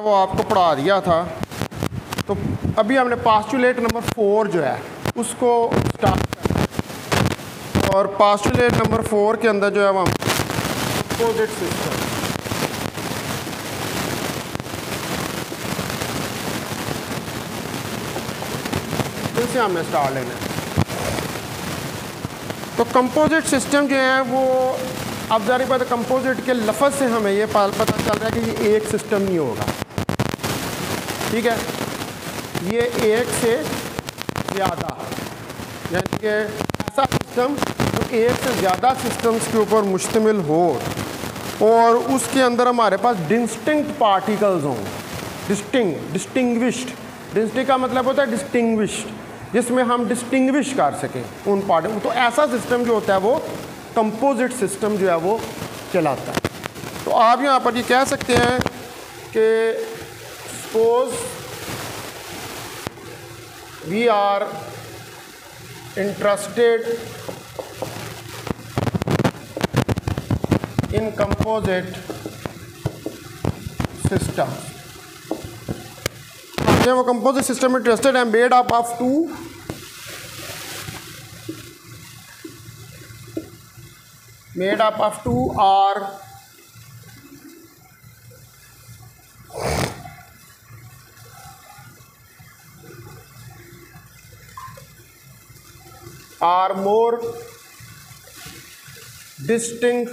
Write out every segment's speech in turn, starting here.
वो आपको पढ़ा दिया था। तो अभी हमने पास्टुलेट नंबर 4 जो है उसको स्टार्ट करना, और पास्टुलेट नंबर 4 के अंदर जो है हम कंपोजिट सिस्टम, इनसे हमने स्टार्ट लेना है। तो कंपोजिट सिस्टम जो है वो, अब ज़ाहिर बात है कंपोजिट के लफ्ज़ से हमें ये पता चल रहा है कि ये एक सिस्टम नहीं होगा, ठीक है, ये एक से ज़्यादा, यानी कि ऐसा सिस्टम जो एक से ज़्यादा सिस्टम्स के ऊपर मुश्तमिल हो और उसके अंदर हमारे पास डिस्टिंक्ट पार्टिकल्स हों, डिस्टिंग्विश्ड, डिस्टिंक्ट का मतलब होता है डिस्टिंग्विश्ड, जिसमें हम डिस्टिंग्विश कर सकें उन पार्टिकल। तो ऐसा सिस्टम जो होता है वो कंपोजिट सिस्टम जो है वो चलाता है। तो आप यहाँ पर ये कह सकते हैं कि suppose we are interested in composite system, वो कंपोजिट सिस्टम इंटरेस्टेड है made up of two are more distinct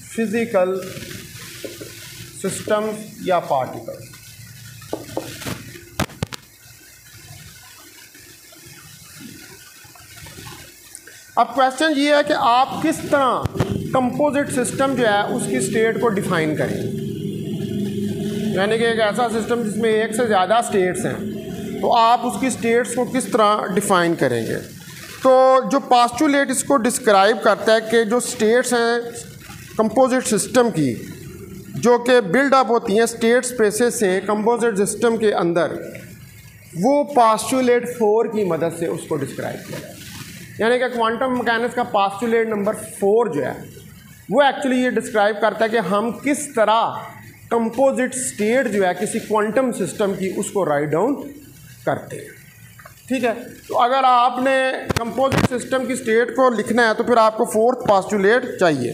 physical systems या particles। अब क्वेश्चन ये है कि आप किस तरह कंपोजिट सिस्टम जो है उसकी स्टेट को डिफाइन करें, यानी कि एक ऐसा सिस्टम जिसमें एक से ज़्यादा स्टेट्स हैं, तो आप उसकी स्टेट्स को किस तरह डिफाइन करेंगे। तो जो पास्टुलेट इसको डिस्क्राइब करता है कि जो स्टेट्स हैं कंपोजिट सिस्टम की, जो कि बिल्डअप होती हैं स्टेट स्पेसेस से कंपोजिट सिस्टम के अंदर, वो पास्टुलेट 4 की मदद से उसको डिस्क्राइब किया है। यानी कि क्वांटम मैकेनिक्स का पास्टुलेट नंबर 4 जो है वो एक्चुअली ये डिस्क्राइब करता है कि हम किस तरह कंपोजिट स्टेट जो है किसी क्वांटम सिस्टम की उसको राइट डाउन करते हैं, ठीक है। तो अगर आपने कंपोजिट सिस्टम की स्टेट को लिखना है तो फिर आपको 4th पास्टुलेट चाहिए।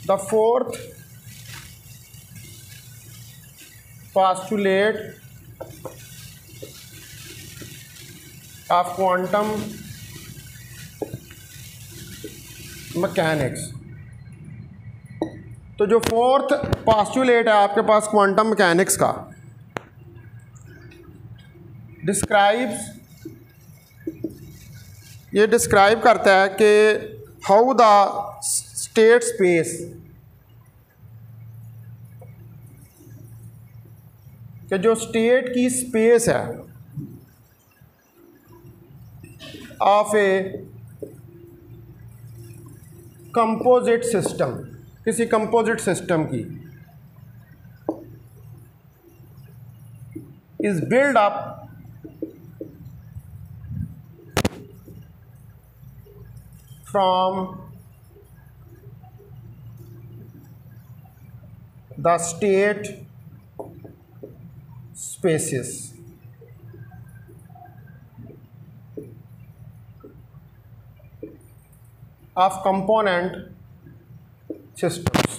The 4th postulate of quantum mechanics. तो जो 4th पास्टुलेट है आपके पास क्वांटम मैकेनिक्स का, ये डिस्क्राइब करता है कि हाउ द स्टेट स्पेस, कि जो स्टेट की स्पेस है ऑफ ए कंपोजिट सिस्टम, किसी कंपोजिट सिस्टम की, is build up from the state spaces of component systems,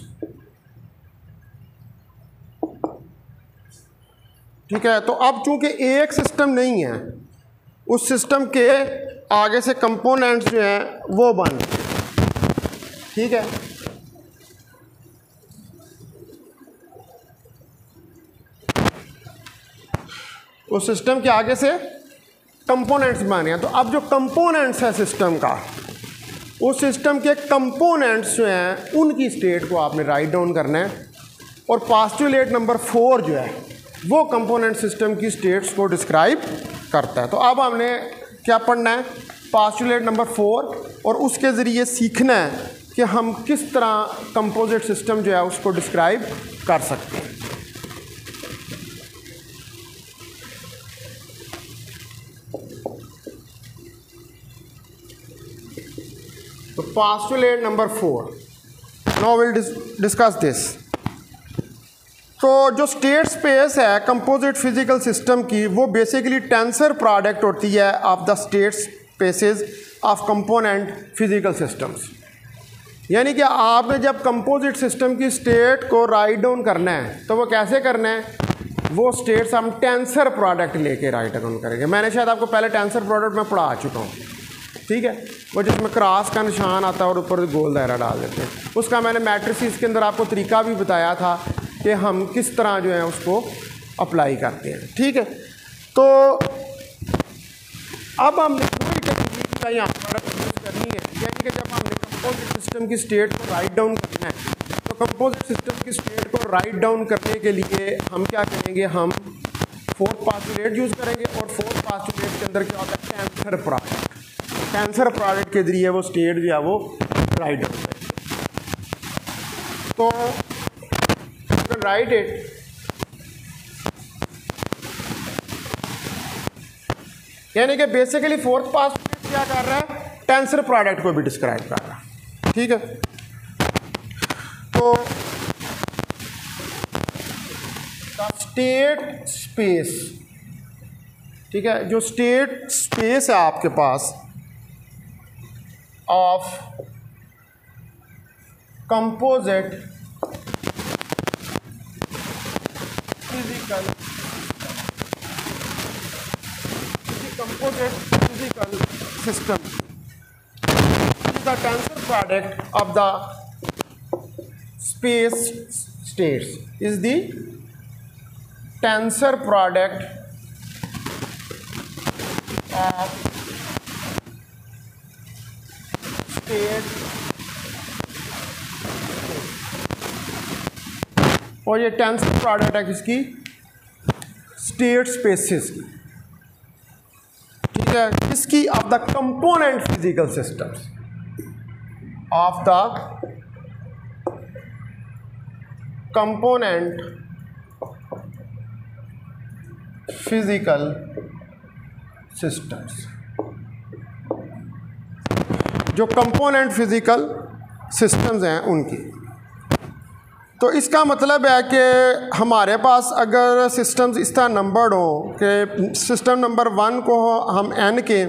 ठीक है। तो अब चूंकि एक सिस्टम नहीं है, उस सिस्टम के आगे से कंपोनेंट्स जो हैं वो बन, ठीक है। उस सिस्टम के आगे से कंपोनेंट्स बने हैं। तो अब जो कंपोनेंट्स है सिस्टम का, उस सिस्टम के कंपोनेंट्स जो हैं उनकी स्टेट को आपने राइट डाउन करना है, और पास्टुलेट नंबर 4 जो है वो कंपोनेंट सिस्टम की स्टेट्स को डिस्क्राइब करता है। तो अब हमने क्या पढ़ना है, पास्टुलेट नंबर 4, और उसके ज़रिए सीखना है कि हम किस तरह कंपोजिट सिस्टम जो है उसको डिस्क्राइब कर सकते हैं। तो postulate number 4, now will discuss this. तो जो स्टेट स्पेस है कंपोजिट फिजिकल सिस्टम की, वो बेसिकली टेंसर प्रोडक्ट होती है of the state spaces of component physical systems. यानी कि आपने जब कंपोजिट सिस्टम की स्टेट को राइट डाउन करना है तो वो कैसे करना है, वो स्टेट्स हम टेंसर प्रोडक्ट लेके राइट डाउन करेंगे। मैंने शायद आपको पहले टेंसर प्रोडक्ट में पढ़ा चुका हूँ, ठीक है, वो जिसमें क्रॉस का निशान आता है और ऊपर गोल दायरा डाल देते हैं। उसका मैंने मैट्रिसेस के अंदर आपको तरीका भी बताया था कि हम किस तरह जो है उसको अप्लाई करते हैं, ठीक है। तो अब हमने पूरी टेक्निक का यहाँ पर यूज़ करनी है, यानी कि जब हमने कंपोजिट सिस्टम की स्टेट को राइट डाउन करना है, तो कंपोजिट सिस्टम की स्टेट को राइट डाउन करने के लिए हम क्या करेंगे, हम फोर्थ पोस्टुलेट यूज़ करेंगे। और फोर्थ पोस्टुलेट के अंदर क्या होता है, टेंसर प्रोडक्ट। टेंसर प्रोडक्ट के जरिए वो स्टेट जो है वो राइट डाउन करेंगे। तो राइट इट, यानी कि बेसिकली फोर्थ पोस्टुलेट क्या कर रहा है, टेंसर प्रोडक्ट को भी डिस्क्राइब कर रहा है, ठीक है। तो द स्टेट स्पेस, ठीक है, जो स्टेट स्पेस है आपके पास of composite physical system is the tensor product of the space states, is the tensor product of state, और ये टेंसर प्रोडक्ट है किसकी, स्टेट स्पेसेस की, ठीक है, किसकी, of the component physical systems, of the component physical systems. जो component physical systems हैं उनकी। तो इसका मतलब है कि हमारे पास अगर सिस्टम्स इस तरह नंबर्ड हो कि सिस्टम नंबर 1 को हम n के,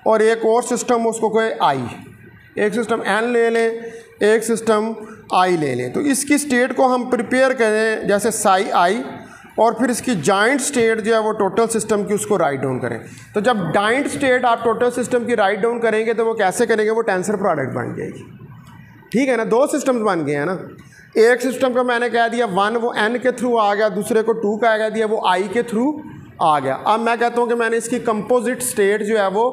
और एक और सिस्टम उसको कोई i, एक सिस्टम n ले लें, एक सिस्टम i ले लें, तो इसकी स्टेट को हम प्रिपेयर करें जैसे साई i, और फिर इसकी जॉइंट स्टेट जो है वो टोटल सिस्टम की उसको राइट डाउन करें। तो जब जॉइंट स्टेट आप टोटल सिस्टम की राइट डाउन करेंगे तो वो कैसे करेंगे, वो टेंसर प्रोडक्ट बन जाएगी, ठीक है ना। दो सिस्टम्स बन गए हैं ना, एक सिस्टम को मैंने कह दिया 1 वो n के थ्रू आ गया, दूसरे को 2 का कह दिया वो i के थ्रू आ गया। अब मैं कहता हूँ कि मैंने इसकी कंपोजिट स्टेट जो है वो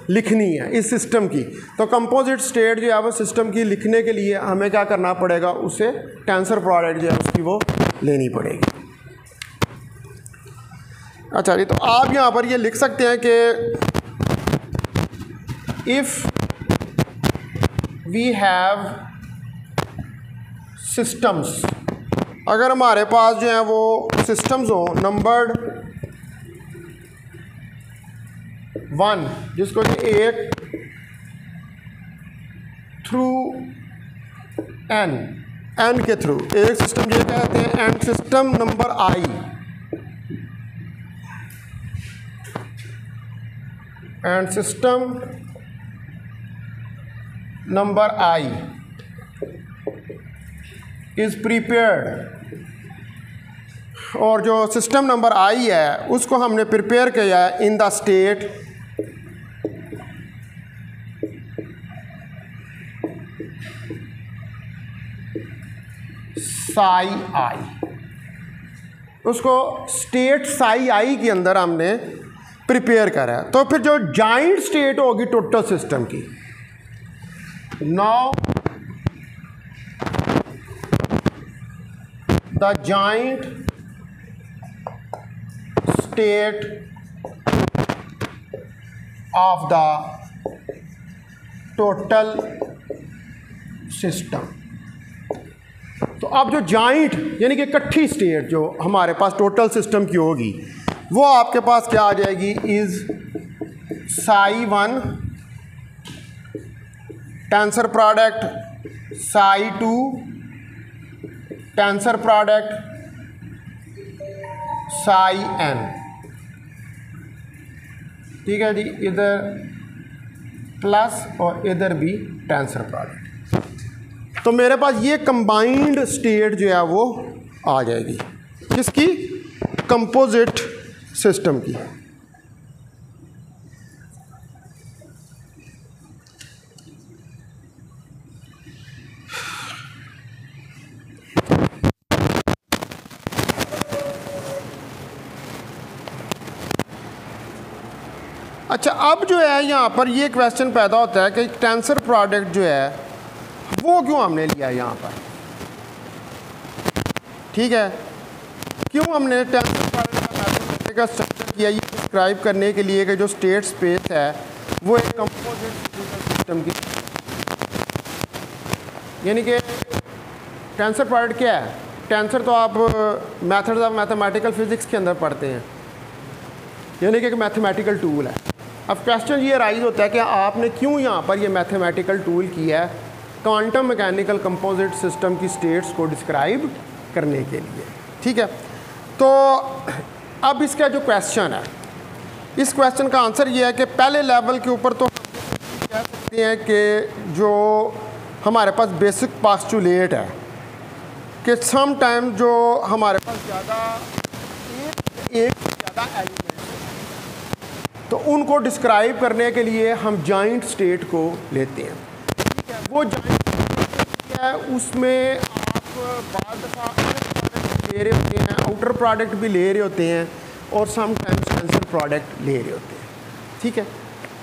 लिखनी है इस सिस्टम की, तो कंपोजिट स्टेट जो है वो सिस्टम की लिखने के लिए हमें क्या करना पड़ेगा, उसे टेंसर प्रोडक्ट जो है उसकी वो लेनी पड़ेगी। अच्छा जी, तो आप यहाँ पर ये लिख सकते हैं कि इफ़ वी हैव सिस्टम्स, अगर हमारे पास जो है वो सिस्टम्स हो नंबर्ड 1, जिसको कि 1 थ्रू n के थ्रू, एक सिस्टम ये कहते हैं, and system number i, and system number i is prepared, और जो सिस्टम नंबर i है उसको हमने प्रिपेयर किया है in the state Sai i, उसको स्टेट साई i के अंदर हमने प्रिपेयर करा है। तो फिर जो जॉइंट स्टेट होगी टोटल सिस्टम की, now the joint state of the total system। तो अब जो जॉइंट यानी कि इकट्ठी स्टेट जो हमारे पास टोटल सिस्टम की होगी, वो आपके पास क्या आ जाएगी, is psi 1 tensor product psi two tensor product psi n, ठीक है जी, इधर प्लस और इधर भी टेंसर प्रोडक्ट। तो मेरे पास ये कंबाइंड स्टेट जो है वो आ जाएगी किसकी, कंपोजिट सिस्टम की। अच्छा, अब जो है यहाँ पर ये क्वेश्चन पैदा होता है कि टेंसर प्रोडक्ट जो है वो क्यों हमने लिया यहाँ पर, ठीक है, क्यों हमने टेंसर प्रोडक्ट का स्ट्रक्चर किया, ये डिस्क्राइब करने के लिए कि जो स्टेट स्पेस है वो एक कंपोजिट सिस्टम की, यानी कि टेंसर प्रोडक्ट क्या है। टेंसर तो आप मेथड्स ऑफ मैथमेटिकल फिजिक्स के अंदर पढ़ते हैं, यानी कि एक मैथमेटिकल टूल है। अब क्वेश्चन ये राइज होता है कि आपने क्यों यहाँ पर ये मैथमेटिकल टूल किया है क्वांटम मैकेनिकल कंपोजिट सिस्टम की स्टेट्स को डिस्क्राइब करने के लिए, ठीक है। तो अब इसका जो क्वेश्चन है, इस क्वेश्चन का आंसर ये है कि पहले लेवल के ऊपर तो हम कह सकते हैं कि जो हमारे पास बेसिक पोस्टुलेट है कि सम टाइम जो हमारे पास ज़्यादा एक ज़्यादा एलिमेंट, तो उनको डिस्क्राइब करने के लिए हम जॉइंट स्टेट को लेते हैं, ठीक है। वो जॉइंट स्टेट है, उसमें आप बाद दफ़ा प्रोडक्ट ले रहे होते हैं, आउटर प्रोडक्ट भी ले रहे होते हैं और समटाइम्स टेंसर प्रोडक्ट ले रहे होते हैं, ठीक है।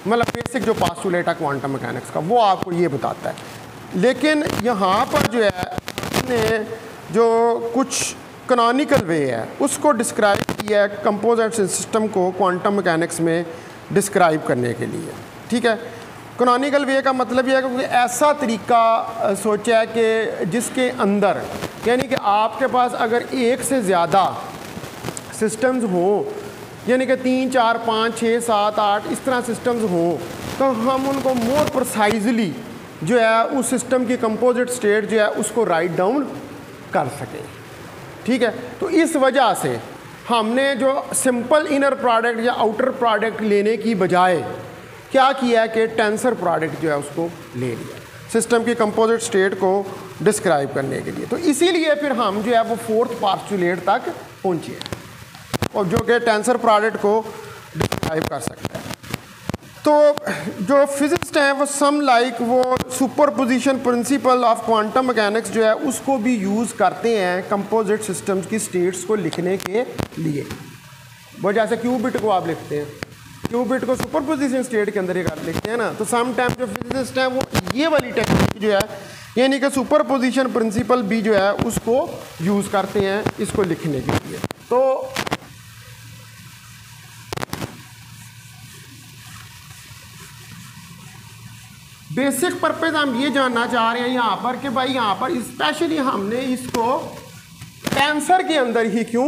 मतलब बेसिक जो पोस्टुलेट है क्वांटम मैकेनिक्स का वो आपको ये बताता है। लेकिन यहाँ पर जो है हमने जो कुछ कैनोनिकल वे है उसको डिस्क्राइब किया है कंपोजिट सिस्टम को क्वांटम मैकेनिक्स में डिस्क्राइब करने के लिए, ठीक है। कैनोनिकल वे का मतलब यह है कि ऐसा तरीका सोचा है कि जिसके अंदर, यानी कि आपके पास अगर एक से ज़्यादा सिस्टम्स हों, यानी कि 3, 4, 5, 6, 7, 8 इस तरह सिस्टम्स हों, तो हम उनको मोर प्रिसाइजली जो है उस सिस्टम की कंपोजिट स्टेट जो है उसको राइट डाउन कर सकें, ठीक है। तो इस वजह से हमने जो सिंपल इनर प्रोडक्ट या आउटर प्रोडक्ट लेने की बजाय क्या किया है कि टेंसर प्रोडक्ट जो है उसको ले लिया सिस्टम की कंपोजिट स्टेट को डिस्क्राइब करने के लिए। तो इसीलिए फिर हम जो है वो फोर्थ पोस्टुलेट तक पहुँचे हैं और जो कि टेंसर प्रोडक्ट को डिस्क्राइब कर सकता है। तो जो फिजिक्स हैं वो सम लाइक वो superposition principle of quantum mechanics जो है उसको भी यूज़ करते हैं कंपोजिट सिस्टम्स की स्टेट्स को लिखने के लिए। वो जैसे क्यूबिट को आप लिखते हैं, क्यूबिट को सुपरपोजिशन स्टेट के अंदर ही लिखते हैं ना, तो सम टाइम जो फिजिसिस्ट हैं वो ये वाली टेक्निक जो है यानी कि सुपरपोजिशन प्रिंसिपल भी जो है उसको यूज़ करते हैं इसको लिखने के लिए। तो बेसिक पर्पस हम ये जानना चाह रहे हैं यहाँ पर कि भाई यहाँ पर स्पेशली हमने इसको टेंसर के अंदर ही क्यों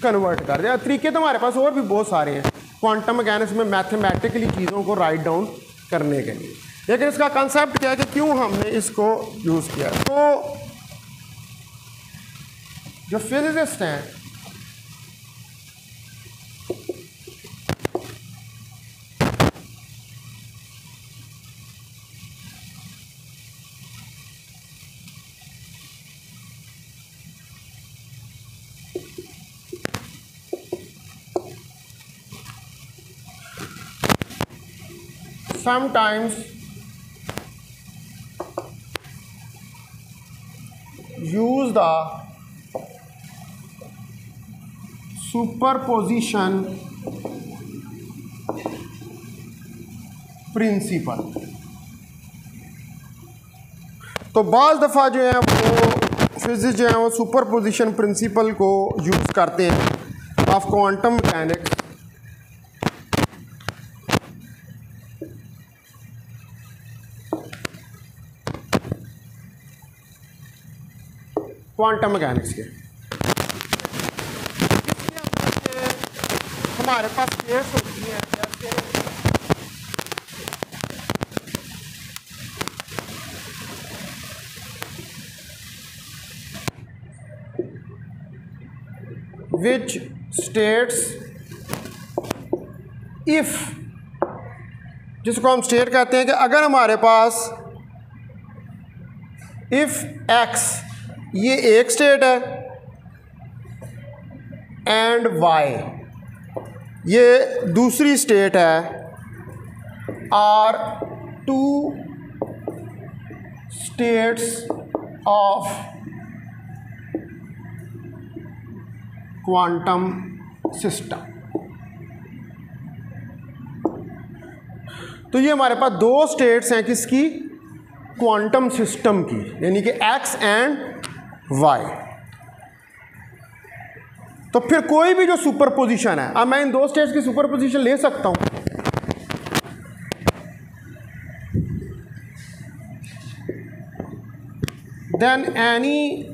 कन्वर्ट कर दिया। तरीके तो हमारे पास और भी बहुत सारे हैं क्वांटम मैकेनिक्स में मैथमेटिकली चीज़ों को राइट डाउन करने के लिए, लेकिन इसका कंसेप्ट क्या है कि क्यों हमने इसको यूज़ किया। तो जो फिजिसिस्ट हैं sometimes use the superposition principle। तो बाज़ दफ़ा जो है वो फिजिक्स जो है वो सुपरपोजिशन प्रिंसिपल को यूज़ करते हैं of quantum mechanics quantum mechanics के। हमारे पास केस होती है जैसे विच स्टेट्स इफ, जिसको हम स्टेट कहते हैं कि अगर हमारे पास इफ एक्स ये एक स्टेट है एंड वाई ये दूसरी स्टेट है, are two states of quantum system. तो ये हमारे पास दो स्टेट्स हैं किसकी, क्वांटम सिस्टम की, यानी कि एक्स एंड वाई। तो फिर कोई भी जो सुपरपोजिशन है, अब मैं इन दो स्टेट्स की सुपरपोजिशन ले सकता हूं। देन एनी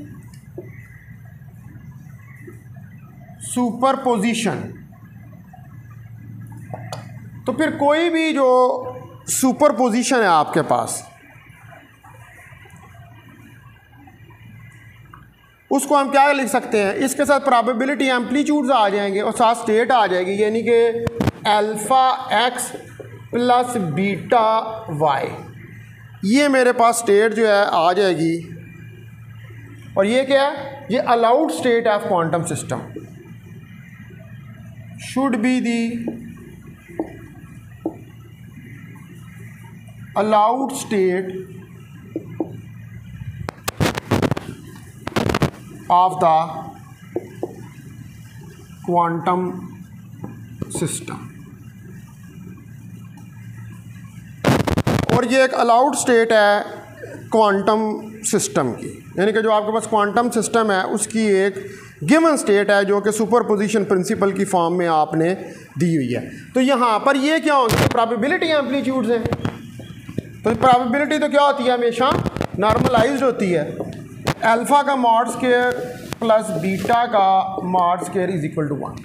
सुपरपोजिशन, तो फिर कोई भी जो सुपरपोजिशन है आपके पास, उसको हम क्या लिख सकते हैं, इसके साथ प्रोबेबिलिटी एम्पलीट्यूड्स आ जाएंगे और साथ स्टेट आ जाएगी, यानी कि alpha x plus beta y, ये मेरे पास स्टेट जो है आ जाएगी। और ये क्या है, ये allowed state of quantum system should be the allowed state of the quantum system। और ये एक अलाउड स्टेट है क्वांटम सिस्टम की, यानी कि जो आपके पास क्वांटम सिस्टम है उसकी एक गिवन स्टेट है जो कि सुपरपोजिशन प्रिंसिपल की फॉर्म में आपने दी हुई है। तो यहाँ पर ये क्या होंगे, प्रोबेबिलिटी एम्पलीट्यूड्स हैं। तो प्रोबेबिलिटी तो क्या होती है, हमेशा नॉर्मलाइज्ड होती है, अल्फा का मॉड स्क्वायर प्लस बीटा का mod square is equal to 1।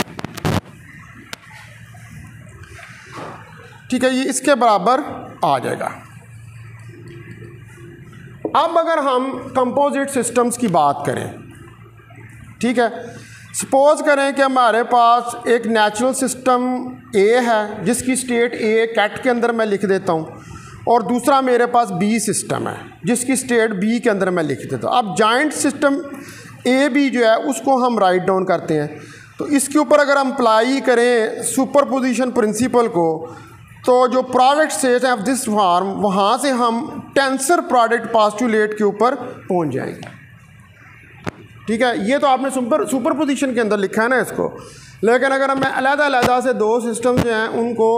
ठीक है, ये इसके बराबर आ जाएगा। अब अगर हम कंपोजिट सिस्टम्स की बात करें, ठीक है, सपोज करें कि हमारे पास एक नेचुरल सिस्टम ए है जिसकी स्टेट ए कैट के अंदर मैं लिख देता हूँ, और दूसरा मेरे पास बी सिस्टम है जिसकी स्टेट बी के अंदर मैं लिख देता हूँ। अब जॉइंट सिस्टम ए बी जो है उसको हम राइट डाउन करते हैं। तो इसके ऊपर अगर हम अप्लाई करें सुपरपोजिशन प्रिंसिपल को, तो जो प्रोडक्ट स्टेट है ऑफ दिस फॉर्म, वहाँ से हम टेंसर प्रोडक्ट पोस्टुलेट के ऊपर पहुँच जाएंगे। ठीक है, ये तो आपने सुपरपोजिशन के अंदर लिखा है ना इसको। लेकिन अगर मैं अलग-अलग से दो सिस्टम्स जो हैं उनको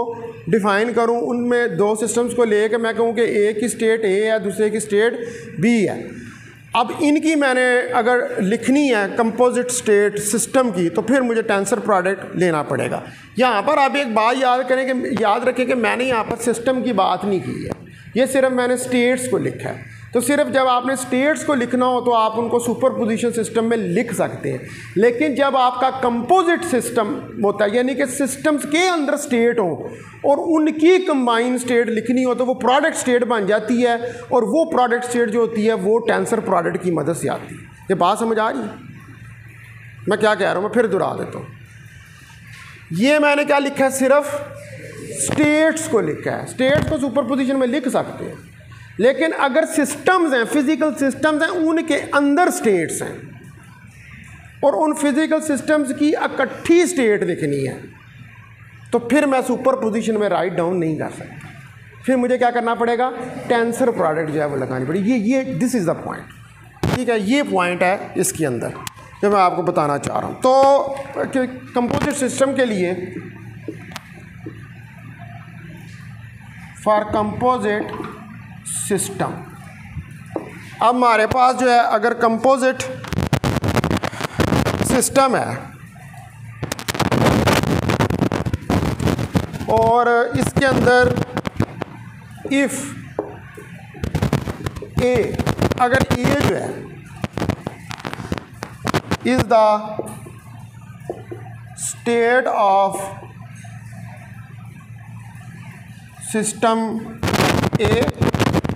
डिफ़ाइन करूं, उनमें दो सिस्टम्स को लेकर मैं कहूं कि एक की स्टेट ए है, दूसरे की स्टेट बी है। अब इनकी मैंने अगर लिखनी है कंपोजिट स्टेट सिस्टम की, तो फिर मुझे टेंसर प्रोडक्ट लेना पड़ेगा। यहाँ पर आप एक बात याद रखें कि मैंने यहाँ पर सिस्टम की बात नहीं की है, ये सिर्फ मैंने स्टेट्स को लिखा है। तो सिर्फ जब आपने स्टेट्स को लिखना हो तो आप उनको सुपरपोजिशन सिस्टम में लिख सकते हैं। लेकिन जब आपका कंपोजिट सिस्टम होता है, यानी कि सिस्टम्स के अंदर स्टेट हो और उनकी कंबाइन स्टेट लिखनी हो, तो वो प्रोडक्ट स्टेट बन जाती है, और वो प्रोडक्ट स्टेट जो होती है वो टेंसर प्रोडक्ट की मदद से आती है। ये बात समझ आ रही है मैं क्या कह रहा हूँ? मैं फिर दोहरा देता हूँ। ये मैंने क्या लिखा है, सिर्फ स्टेट्स को लिखा है। स्टेट्स को सुपरपोजिशन में लिख सकते हैं, लेकिन अगर सिस्टम्स हैं, फिजिकल सिस्टम्स हैं, उनके अंदर स्टेट्स हैं और उन फिजिकल सिस्टम्स की इकट्ठी स्टेट लिखनी है, तो फिर मैं सुपरपोजिशन में राइट डाउन नहीं कर सकता। फिर मुझे क्या करना पड़ेगा, टेंसर प्रोडक्ट जो है वो लगानी पड़ेगी। ये दिस इज़ द पॉइंट। ठीक है, ये पॉइंट है इसके अंदर जो मैं आपको बताना चाह रहा हूँ। तो कंपोजिट सिस्टम के लिए, फॉर कंपोजिट सिस्टम, अब हमारे पास जो है अगर कंपोजिट सिस्टम है और इसके अंदर इफ ए, अगर ए जो है is the state of system A,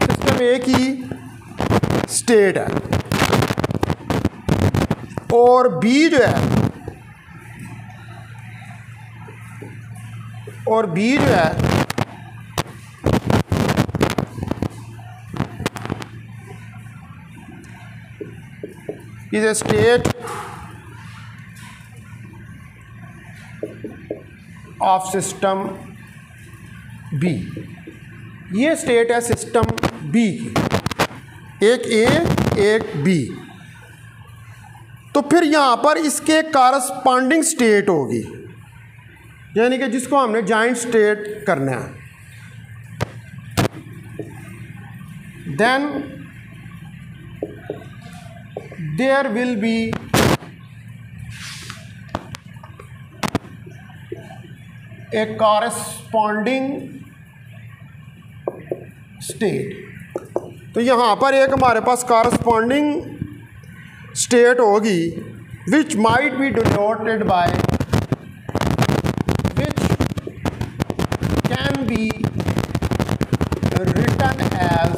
system A की स्टेट है, और बी जो है और बी जो है is a state of system b. ये स्टेट है सिस्टम बी की, एक ए एक बी। तो फिर यहां पर इसके कारस्पॉन्डिंग स्टेट होगी, यानी कि जिसको हमने जॉइंट स्टेट करना है। Then there will be a corresponding state. तो यहाँ पर एक हमारे पास कॉरेस्पॉन्डिंग स्टेट होगी which might be denoted by, which can be written as,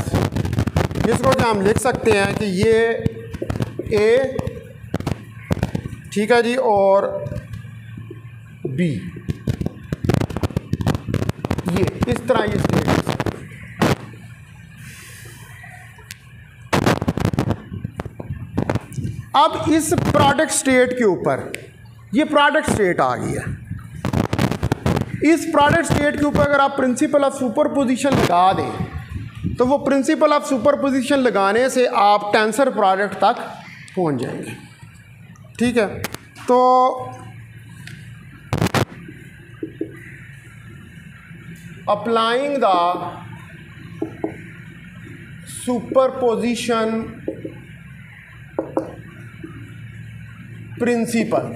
जिसको कि हम लिख सकते हैं कि ये ए, ठीक है जी, और बी, ये इस तरह ये स्टेट है। अब इस प्रोडक्ट स्टेट के ऊपर ये प्रोडक्ट स्टेट आ गई है। इस प्रोडक्ट स्टेट के ऊपर अगर आप प्रिंसिपल ऑफ सुपरपोजिशन लगा दें तो वो प्रिंसिपल ऑफ सुपरपोजिशन लगाने से आप टेंसर प्रोडक्ट तक पहुंच जाएंगे। ठीक है, तो अप्लाइंग द सुपरपोजिशन प्रिंसिपल,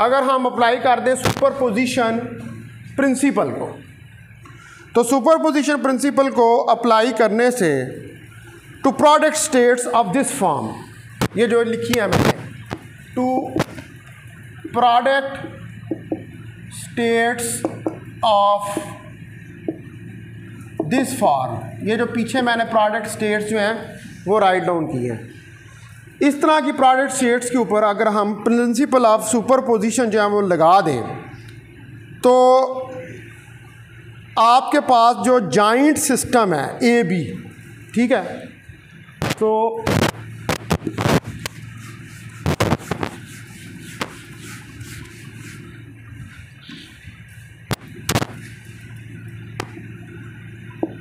अगर हम अप्लाई कर दें सुपरपोजिशन प्रिंसिपल को, तो सुपरपोजिशन प्रिंसिपल को अप्लाई करने से to product states of this form, ये जो लिखी है मैंने, to product states of this form, ये जो पीछे मैंने प्रोडक्ट स्टेट्स जो हैं वो राइट डाउन किए हैं। इस तरह की प्रोडक्ट स्टेट्स के ऊपर अगर हम प्रिंसिपल ऑफ सुपरपोजिशन जो है वो लगा दें तो आपके पास जो जॉइंट सिस्टम है ए बी, ठीक है, तो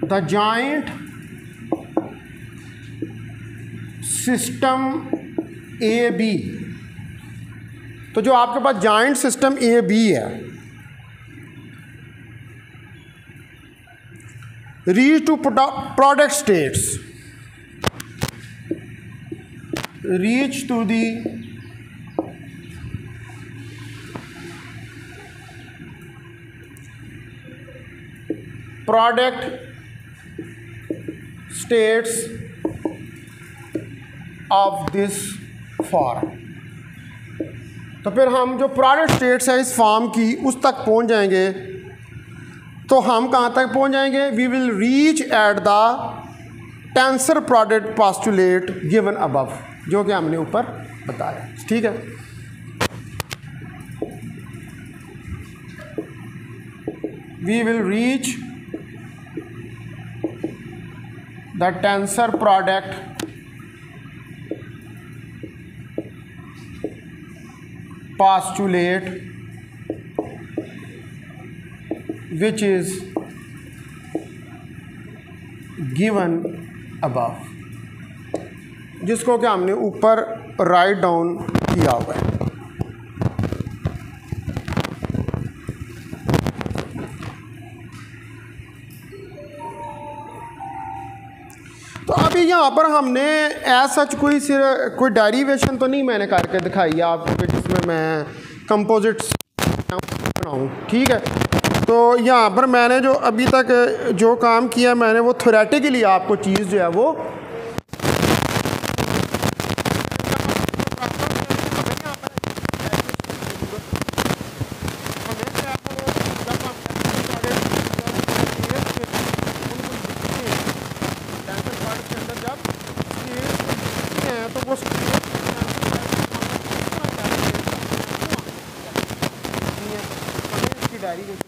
the joint system a b, तो जो आपके पास जॉइंट सिस्टम ए बी है, reach to product states, reach to the product states of this form. तो फिर हम जो प्रोडक्ट स्टेट्स है इस फॉर्म की उस तक पहुंच जाएंगे। तो हम कहाँ तक पहुंच जाएंगे? We will reach at the tensor product postulate given above, जो कि हमने ऊपर बताया। ठीक है, we will reach the tensor product postulate which is given above, जिसको कि हमने ऊपर राइट डाउन किया हुआ है। तो अभी यहाँ पर हमने ऐसा सच कोई डेरिवेशन तो नहीं मैंने करके दिखाई है आपको जिसमें मैं कंपोजिट्स बनाऊँ। ठीक है, तो यहाँ पर मैंने जो अभी तक जो काम किया मैंने वो थ्योरेटिकली आपको चीज़ जो है वो डेरिवेशन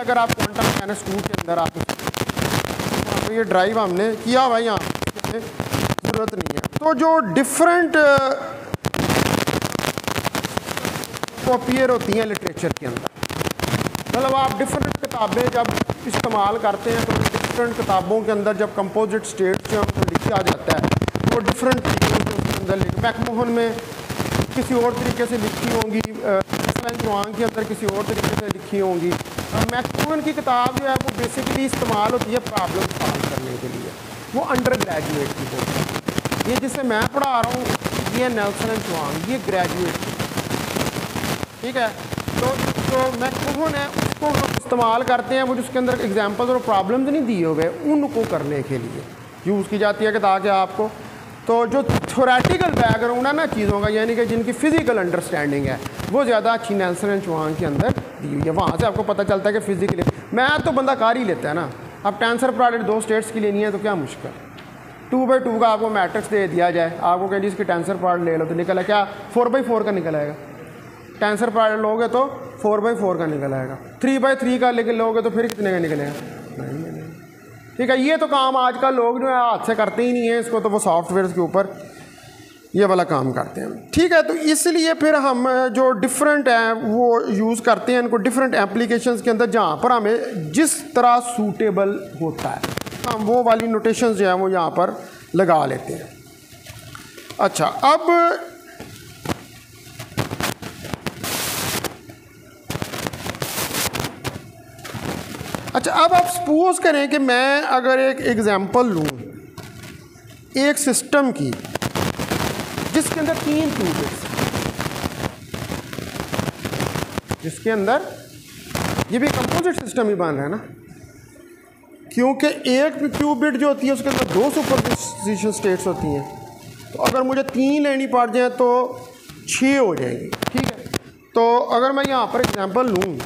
अगर आप क्वांटम मैकेनिक्स 2 के अंदर आप ये ड्राइव हमने किया हुआ यहाँ ज़रूरत नहीं है। तो जो डिफरेंट अपीयर होती हैं लिटरेचर के अंदर, मतलब आप डिफरेंट किताबें जब इस्तेमाल करते हैं तो डिफरेंट किताबों के अंदर जब कंपोजिट स्टेट जो हमको लिखा जाता है वो डिफरेंट तरीके से उसके अंदर मैकमोहन में किसी और तरीके से लिखी होंगी, जुआंग के अंदर किसी और तरीके से लिखी होंगी। मैकमोहन की किताब जो है वो बेसिकली इस्तेमाल होती है प्रॉब्लम सॉल्व करने के लिए, वो अंडर ग्रेजुएट की होती है। ये जिसे मैं पढ़ा रहा हूँ ये नेल्सन एंड जुआंग, ये ग्रेजुएट, ठीक है। तो जो मैकमोहन है उसको हम इस्तेमाल करते हैं, वो जिसके अंदर एग्जाम्पल्स और प्रॉब्लम्स नहीं दिए हुए उनको करने के लिए यूज़ की जाती है कि ताकि आपको तो जो थ्योरेटिकल बैकग्राउंड है ना चीज़ों का, यानी कि जिनकी फ़िज़िकल अंडरस्टैंडिंग है वो ज़्यादा अच्छी नेल्सन एंड जुआंग के अंदर दी हुई है। वहाँ से आपको पता चलता है कि फ़िज़िकली मैथ तो बंदा कर ही लेता है ना। अब टेंसर प्रोडक्ट 2 स्टेट्स की लेनी है तो क्या मुश्किल, 2/2 का आपको मैट्रिक्स दे दिया जाए, आपको कह इसकी टेंसर प्रोडक्ट ले लो तो निकला क्या 4/4 का निकल आएगा। टेंसर प्रोडक्ट लोगे तो 4/4 का निकल आएगा, 3/3 का लेकिन लोगे तो फिर कितने का निकलेगा, नहीं। ठीक है, ये तो काम आजकल लोग जो है हाथ से करते ही नहीं है इसको, तो वो सॉफ्टवेयर के ऊपर ये वाला काम करते हैं। ठीक है, तो इसलिए फिर हम जो डिफरेंट हैं वो यूज़ करते हैं इनको डिफरेंट एप्लीकेशंस के अंदर, जहाँ पर हमें जिस तरह सूटेबल होता है हम वो वाली नोटेशंस जो है वो यहाँ पर लगा लेते हैं। अच्छा, अब आप सपोज करें कि मैं अगर एक एग्जांपल लूँ एक सिस्टम की जिसके अंदर 3 क्यूबिट्स, जिसके अंदर ये भी कंपोजिट सिस्टम ही बन रहा है ना, क्योंकि एक क्यूबिट जो होती है उसके अंदर 2 सुपरपोजिशन स्टेट्स होती हैं। तो अगर मुझे 3 लेनी पड़ जाए तो 6 हो जाएगी। ठीक है, तो अगर मैं यहाँ पर एग्जांपल लूँ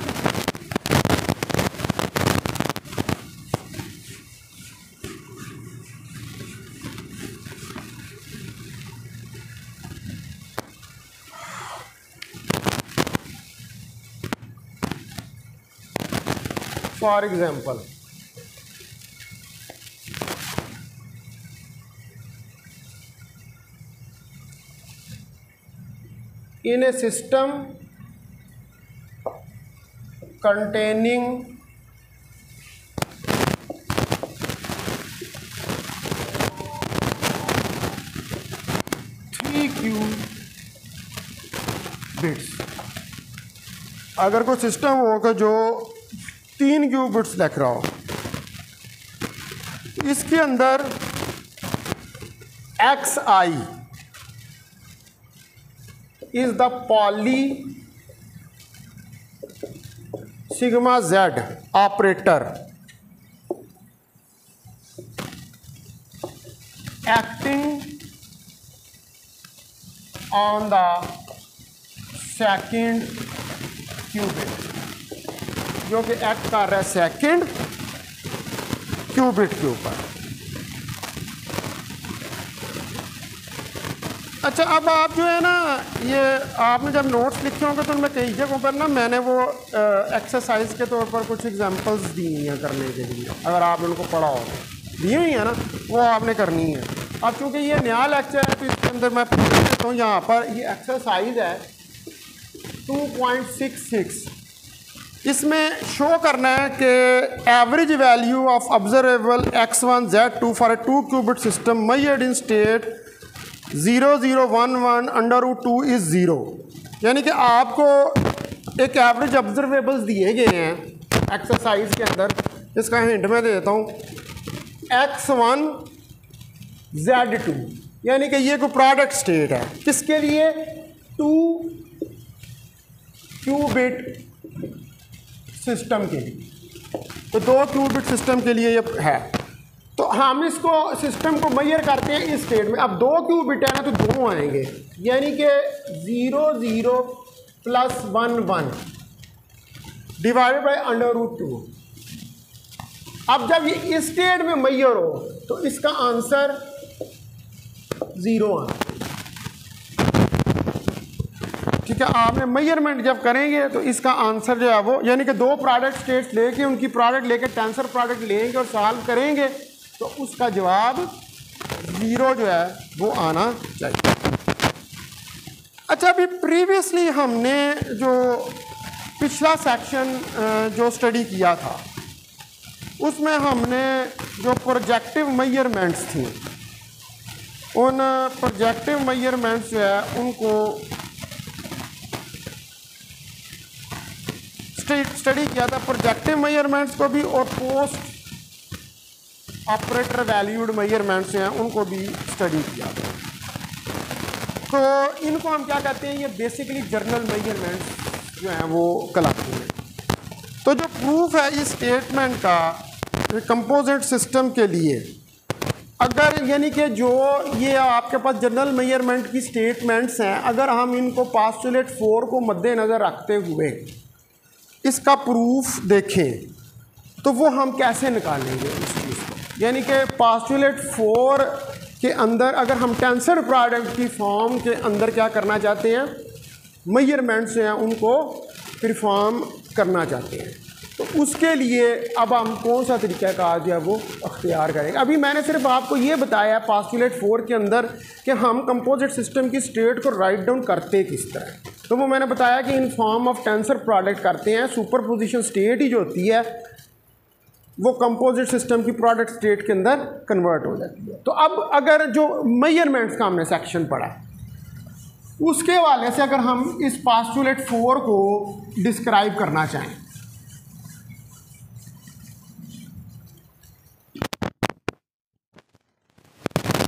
for example, in a system containing 3 qubits, अगर कोई सिस्टम होगा जो 3 क्यूबिट्स लिख रहा हो, इसके अंदर xi is the poly sigma z operator acting on the second qubit, जो कि एक्ट कर रहा है सेकंड क्यूबिट के ऊपर। अच्छा, अब आप जो है ना ये आपने जब नोट्स लिखे होंगे तो उनमें कई जगहों पर ना मैंने वो एक्सरसाइज के तौर पर कुछ एग्जांपल्स दी हुई हैं करने के लिए, अगर आप उनको पढ़ा हो दी हुई है ना, वो आपने करनी है। अब चूँकि ये नया लेक्चर है तो इसके अंदर मैं पूछ देता हूँ, यहाँ पर ये एक्सरसाइज है 2.66, इसमें शो करना है कि average value of observable x1 z2 for a 2 qubit system measured in state 0011 √2 is 0। यानी कि आपको एक एवरेज ऑब्जर्वेबल्स दिए गए हैं एक्सरसाइज के अंदर, इसका हिंट मैं दे देता हूँ, x1 z2, यानी कि ये कोई प्रोडक्ट स्टेट है किसके लिए, 2 क्यूबिट सिस्टम के लिए, तो 2 क्यूबिट सिस्टम के लिए ये है। तो हम इसको सिस्टम को मेजर करते हैं इस स्टेट में। अब 2 क्यूबिट है ना तो 2 आएंगे, यानी कि 0 0 + 1 1 डिवाइडेड बाय √2। अब जब ये इस स्टेट में मेजर हो तो इसका आंसर 0 आना, ठीक ठीक है, आपने मेजरमेंट जब करेंगे तो इसका आंसर जो है वो, यानी कि दो प्रोडक्ट स्टेट्स लेके उनकी प्रोडक्ट लेके टेंसर प्रोडक्ट लेंगे और सॉल्व करेंगे तो उसका जवाब 0 जो है वो आना चाहिए। अच्छा, अभी प्रीवियसली हमने जो पिछला सेक्शन जो स्टडी किया था उसमें हमने जो प्रोजेक्टिव मेजरमेंट्स थी, उन प्रोजेक्टिव मेजरमेंट्स जो है उनको स्टडी किया था। प्रोजेक्टिव मेजरमेंट्स को भी और पोस्ट ऑपरेटर वैल्यूड मेजरमेंट्स हैं उनको भी स्टडी किया था। तो इनको हम क्या कहते हैं, ये बेसिकली जर्नल मेजरमेंट्स जो हैं वो कहलाते हैं। तो जो प्रूफ है इस स्टेटमेंट का कंपोजिट सिस्टम के लिए, अगर यानी कि जो ये आपके पास जनरल मेजरमेंट की स्टेटमेंट्स हैं, अगर हम इनको पोस्टुलेट 4 को मद्देनज़र रखते हुए इसका प्रूफ देखें तो वो हम कैसे निकालेंगे इस चीज़ को। यानी कि पोस्टुलेट 4 के अंदर अगर हम टेंसर प्रोडक्ट की फॉर्म के अंदर क्या करना चाहते हैं, मेजरमेंट्स हैं उनको परफॉर्म करना चाहते हैं, तो उसके लिए अब हम कौन सा तरीका कार जो है वो अख्तियार करेंगे। अभी मैंने सिर्फ आपको ये बताया पोस्टुलेट 4 के अंदर कि हम कंपोजिट सिस्टम की स्टेट को राइट डाउन करते किस तरह, तो वो मैंने बताया कि in form of tensor product करते हैं। सुपरपोजिशन स्टेट ही जो होती है वो कंपोजिट सिस्टम की प्रोडक्ट स्टेट के अंदर कन्वर्ट हो जाती है। तो अब अगर जो मेजरमेंट्स का हमने सेक्शन पढ़ा उसके हवाले से अगर हम इस पोस्टुलेट 4 को डिस्क्राइब करना चाहें,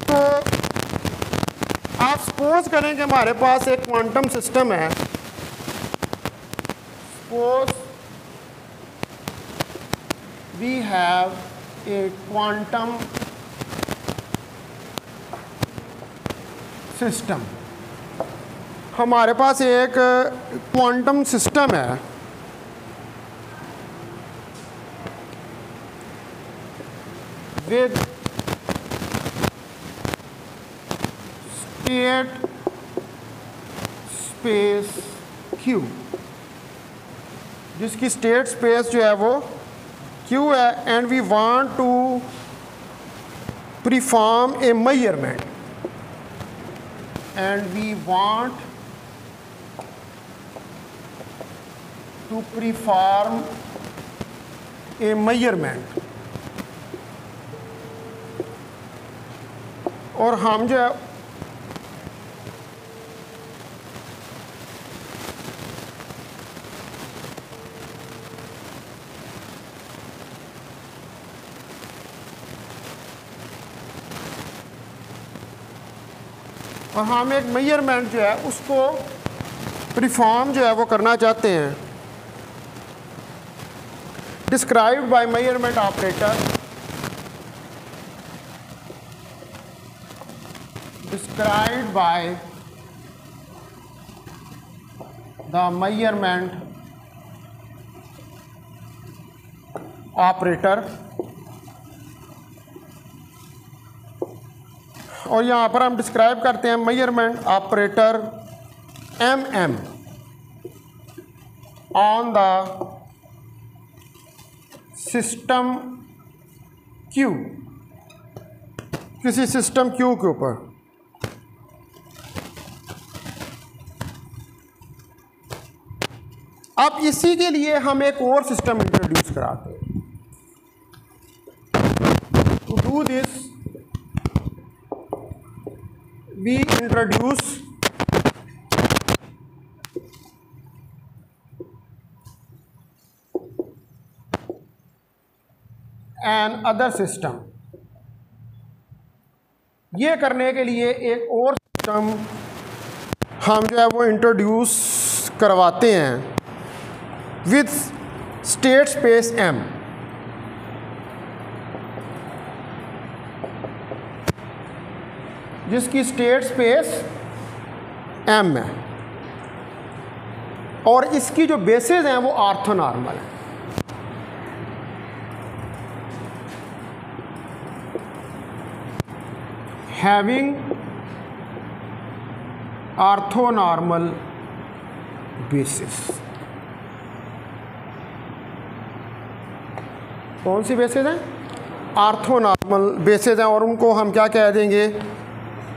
तो आप सपोज करें कि हमारे पास एक क्वांटम सिस्टम है। Suppose we have a quantum system, हमारे पास एक क्वांटम सिस्टम है विद स्टेट स्पेस Q, जिसकी स्टेट स्पेस जो है वो Q है, and we want to perform a measurement, and we want to perform a measurement, और हम जो है और हम एक मेजरमेंट जो है उसको परफॉर्म जो है वो करना चाहते हैं। Described bye measurement operator, described by the measurement operator, और यहाँ पर हम डिस्क्राइब करते हैं measurement operator MM on the system Q, किसी सिस्टम Q के ऊपर। अब इसी के लिए हम एक और सिस्टम इंट्रोड्यूस कराते हैं। To do this we introduce an other system। ये करने के लिए एक और सिस्टम हम जो है वो इंट्रोड्यूस करवाते हैं विथ स्टेट स्पेस M, जिसकी स्टेट स्पेस M है, और इसकी जो बेसिस हैं वो ऑर्थोनॉर्मल है। Having orthonormal basis. कौन सी बेसिस हैं? ऑर्थोनॉर्मल बेसिस हैं, और उनको हम क्या कह देंगे?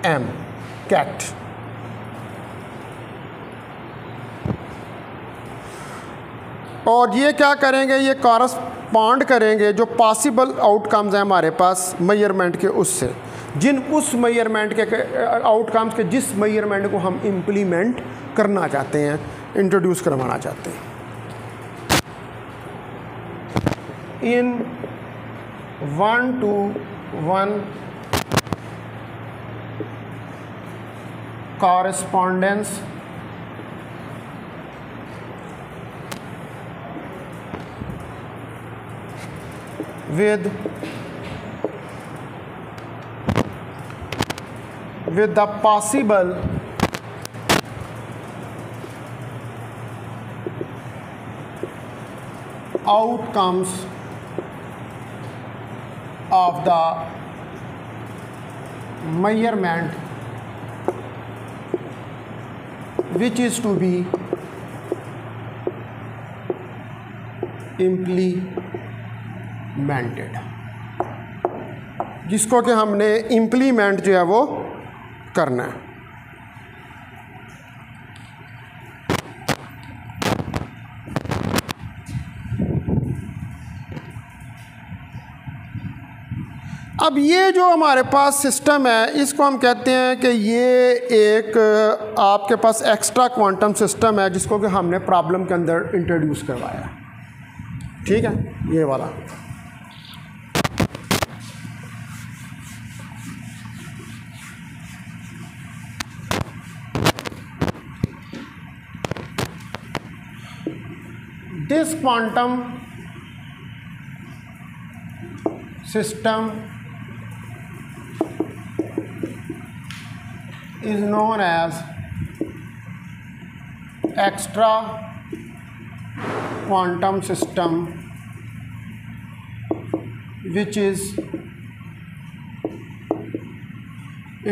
M, ket. और ये क्या करेंगे? ये कॉरस्पॉन्ड करेंगे जो पॉसिबल आउटकम्स हैं हमारे पास मेजरमेंट के, उससे उस मेजरमेंट के आउटकम्स के जिस मेजरमेंट को हम इम्प्लीमेंट करना चाहते हैं, इंट्रोड्यूस करवाना चाहते हैं। इन 1-to-1 correspondence with the possible outcomes of the measurement which is to be implemented, जिसको कि हमने इम्प्लीमेंट जो है वो करना है। अब ये जो हमारे पास सिस्टम है, इसको हम कहते हैं कि ये एक आपके पास एक्स्ट्रा क्वांटम सिस्टम है, जिसको कि हमने प्रॉब्लम के अंदर इंट्रोड्यूस करवाया। ठीक है, ये वाला। This quantum system is known as extra quantum system, which is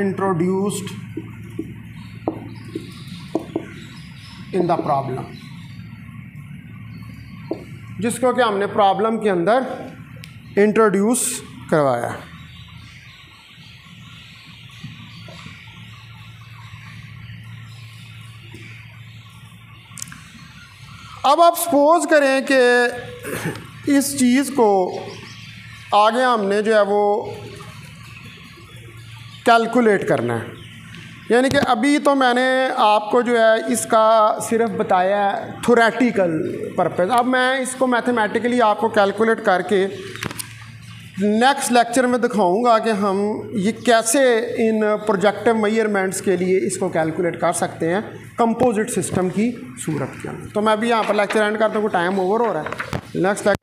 introduced in the problem, जिसको कि हमने प्रॉब्लम के अंदर इंट्रोड्यूस करवाया। अब आप सपोज करें कि इस चीज़ को आगे हमने जो है वो कैलकुलेट करना है, यानी कि अभी तो मैंने आपको जो है इसका सिर्फ बताया थ्योरेटिकल पर्पस। अब मैं इसको मैथमेटिकली आपको कैलकुलेट करके नेक्स्ट लेक्चर में दिखाऊंगा कि हम ये कैसे इन प्रोजेक्टिव मेजरमेंट्स के लिए इसको कैलकुलेट कर सकते हैं कंपोजिट सिस्टम की सूरत के अंदर। तो मैं अभी यहाँ पर लेक्चर एंड करता हूँ, टाइम ओवर हो रहा है। नेक्स्ट